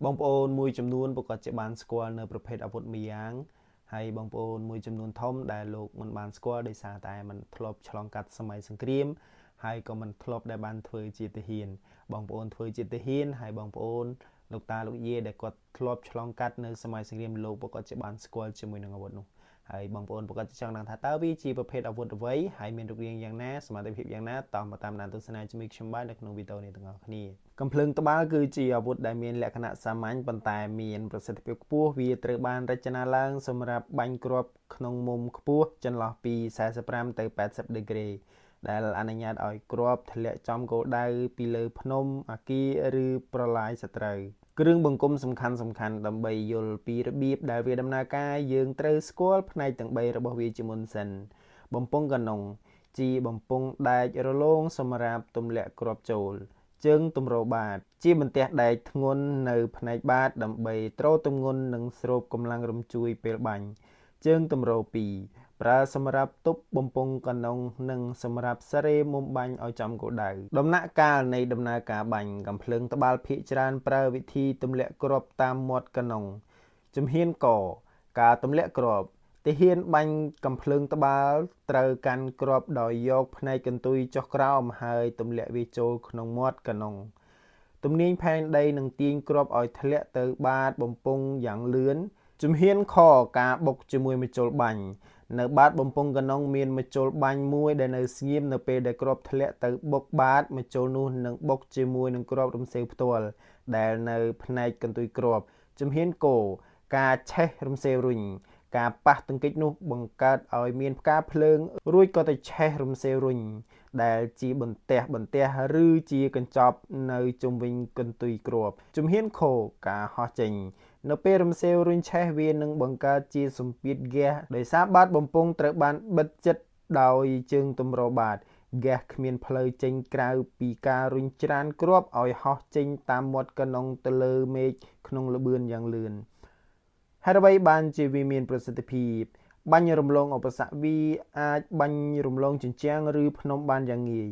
បងប្អូនមួយចំនួនប្រកាសជាបានស្គាល់នៅប្រភេទអាវុធម្យ៉ាងហើយបងប្អូនមួយចំនួនធំដែលលោកមិនបានស្គាល់ដោយសារតែมันធ្លាប់ឆ្លងកាត់សម័យសង្គ្រាមហើយក៏มันធ្លាប់ដែលបានធ្វើជាទាហានបងប្អូនធ្វើជាទាហានហើយបងប្អូនលោកតាលោកយាយដែលគាត់ធ្លាប់ឆ្លងកាត់នៅសម័យសង្គ្រាមលោកប្រកាសជាបានស្គាល់ជាមួយនឹងអាវុធនោះហើយបងប្អូនប្រកាសជាចង់ដឹងថាតើវាជាប្រភេទអាវុធអ្វីហើយមានរូបរាងយ៉ាងណាសមត្ថភាពយ៉ាងណាតោះមកតាមដានទស្សនាជាមួយខ្ញុំបាននៅក្នុងវីដេអូនេះទាំងអស់គ្នាកំភ្លើងត្បាល់គឺជាអាវុធដែលមានលក្ខណៈសាមញ្ញប៉ុន្តែមានប្រសិទ្ធភាពខ្ពស់វាត្រូវបានរចនាឡើងសម្រាប់បាញ់គ្រាប់ក្នុងមុំខ្ពស់ចន្លោះពី45ទៅ80ដឺក្រេដែលអនុញ្ញាតឲ្យគ្រាប់ធ្លាក់ចំគោលដៅពីលើភ្នំអគារឬប្រឡាយសត្រូវគ្រឿងបង្គុំសំខាន់ដើម្បីយល់ពីរបៀបដែលវាដំណើរការយើងត្រូវស្គាល់ផ្នែកទាំង3របស់វាជាមុនសិនបំពង់កាណុងជាបំពង់ដែករលោងសម្រាប់ទម្លាក់គ្រាប់ចូលជើងទម្របាតជាបន្ទះដែកធ្ងន់នៅផ្នែកបាតដើម្បីទ្រទម្ងន់និងស្រូបកម្លាំងរំជួយពេលបាញ់ជើងទម្រ2ប្រើសម្រាប់ទប់បំពង់កាណុងនិងសម្រាប់សារ៉េមុំបាញ់ឲ្យចំគោលដៅដំណាក់កាលនៃដំណើរការបាញ់កាំភ្លើងត្បាល់ភាគច្រើនប្រើវិធីទម្លាក់គ្រាប់តាមមាត់កាណុងជំហានកការទម្លាក់គ្រាប់ទាហានបាញ់កាំភ្លើងត្បាល់ត្រូវកាន់គ្រាប់ដោយយកផ្នែកកន្ទុយចុះក្រោមហើយទម្លាក់វាចូលក្នុងមាត់កាណុងទំនាញផែនដីនឹងទាញគ្រាប់ឲ្យធ្លាក់ទៅបាតបំពង់យ៉ាងលឿនជំហានខការបុកជាមួយម្ជុលបាញ់នៅបាតបំពង់កាណុងមានម្ជុលបាញ់មួយដែលនៅស្ងៀមនៅពេលដែលគ្រាប់ធ្លាក់ទៅបុកបាតម្ជុលនោះនឹងបុកជាមួយនឹងគ្រាប់រំសេវផ្ទាល់ដែលនៅផ្នែកកន្ទុយគ្រាប់ជំហានកការឆេះរំសេវរុញការប៉ះទង្គិចនោះបង្កើតឲ្យមានផ្កាភ្លើងរួចក៏ទៅឆេះរំសេវរុញដែលជាបន្ទះឬជាកញ្ចប់នៅជុំវិញកន្ទុយគ្រាប់ជំហានខការហោះចេញនៅពេលរំសេវរុញឆេះវានឹងបង្កើតជាសម្ពាធហ្គាសដោយសារបាតបំពង់ត្រូវបានបិទជិតដោយជើងទម្របាតហ្គាសគ្មានផ្លូវចេញក្រៅពីការរុញច្រានគ្រាប់ឲ្យហោះចេញតាមមាត់កាណុងទៅលើមេឃក្នុងល្បឿនយ៉ាងលឿនហេតុអ្វីបានជាវាមានប្រសិទ្ធភាពបាញ់រំលងឧបសគ្គវាអាចបាញ់រំលងជញ្ជាំងឬភ្នំបានយ៉ាងងាយ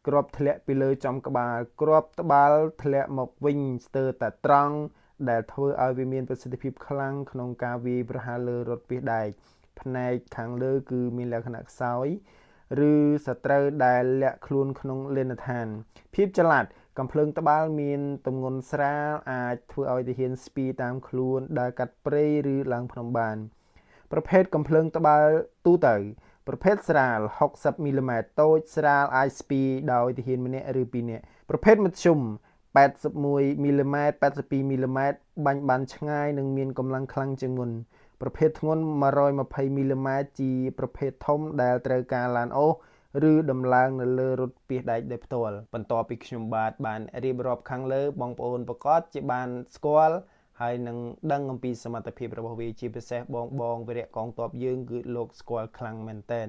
គ្រាប់ធ្លាក់ពីលើចំក្បាលគ្រាប់ត្បាល់ធ្លាក់មកវិញស្ទើរតែត្រង់ដែលធ្វើឲ្យវាមានប្រសិទ្ធភាពខ្លាំងក្នុងការវាយប្រហារលើរថពាសដែកផ្នែកខាងលើគឺមានលក្ខណៈខ្សោយឬសត្រូវដែលលាក់ខ្លួនក្នុងលេនដ្ឋានភាពចល័តកាំភ្លើងត្បាល់មានទម្ងន់ស្រាលអាចធ្វើឲ្យទាហានស្ពាយតាមខ្លួនដើរកាត់ព្រៃឬឡើងភ្នំបានប្រភេទកាំភ្លើងត្បាល់ទូទៅប្រភេទស្រាល60មីលីម៉ែត្រតូចស្រាលអាចស្ពាយដោយទាហានម្នាក់ឬពីរនាក់ប្រភេទមធ្យម81មីលីម៉ែត្រ82មីលីម៉ែត្របាញ់បានឆ្ងាយនិងមានកម្លាំងខ្លាំងជាងមុនប្រភេទធ្ងន់120មីលីម៉ែត្រជាប្រភេទធំដែលត្រូវការឡានអូសឬដំឡើងនៅលើរថពាសដែកដោយផ្ទាល់បន្ទាប់ពីខ្ញុំបានរៀបរាប់ខាងលើបងប្អូនប្រកាសជាបានស្គាល់ហើយនឹងដឹងអំពីសមត្ថភាពរបស់វាជាពិសេសបងវីរៈកងទ័ពយើងគឺលោកស្គាល់ខ្លាំងមែនទែន